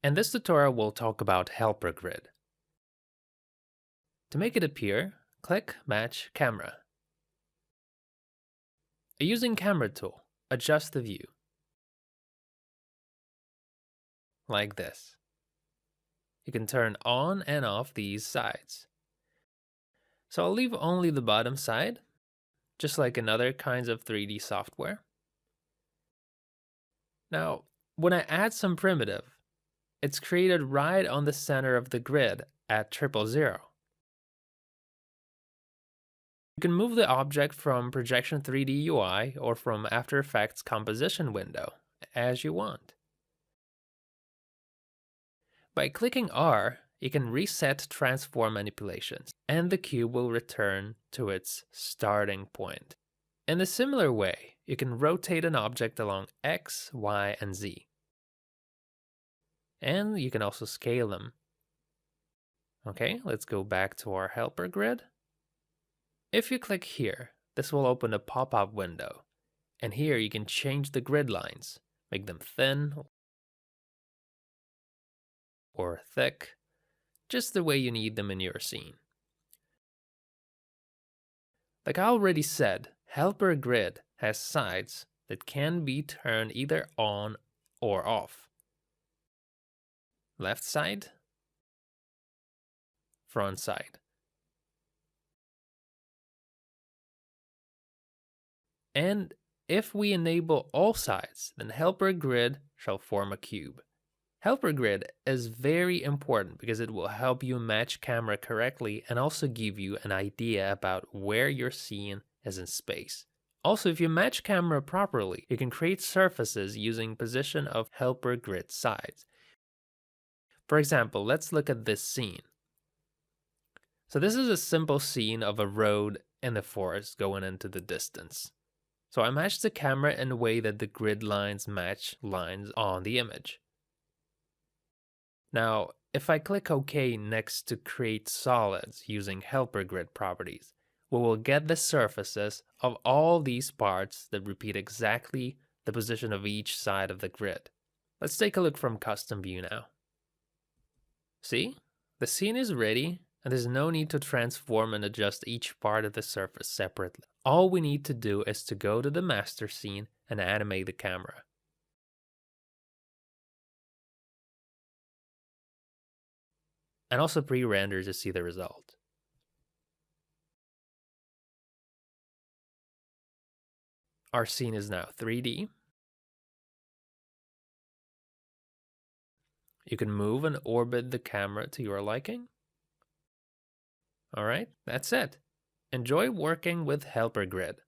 In this tutorial, we'll talk about Helper Grid. To make it appear, click Match Camera. Using Camera tool, adjust the view. Like this. You can turn on and off these sides. So I'll leave only the bottom side, just like in other kinds of 3D software. Now, when I add some primitive, it's created right on the center of the grid at 000. You can move the object from Projection 3D UI or from After Effects composition window as you want. By clicking R, you can reset transform manipulations, and the cube will return to its starting point. In a similar way, you can rotate an object along X, Y, and Z. And you can also scale them. Okay, let's go back to our helper grid. If you click here, this will open a pop-up window. And here you can change the grid lines, make them thin or thick, just the way you need them in your scene. Like I already said, Helper Grid has sides that can be turned either on or off. Left side, front side. And if we enable all sides, then Helper Grid shall form a cube. Helper Grid is very important because it will help you match camera correctly and also give you an idea about where your scene is in space. Also, if you match camera properly, you can create surfaces using position of Helper Grid sides. For example, let's look at this scene. So this is a simple scene of a road in the forest going into the distance. So I matched the camera in a way that the grid lines match lines on the image. Now, if I click OK next to create solids using Helper Grid properties, we will get the surfaces of all these parts that repeat exactly the position of each side of the grid. Let's take a look from custom view now. See? The scene is ready, and there's no need to transform and adjust each part of the surface separately. All we need to do is to go to the master scene and animate the camera. And also pre-render to see the result. Our scene is now 3D. You can move and orbit the camera to your liking. Alright, that's it. Enjoy working with Helper Grid.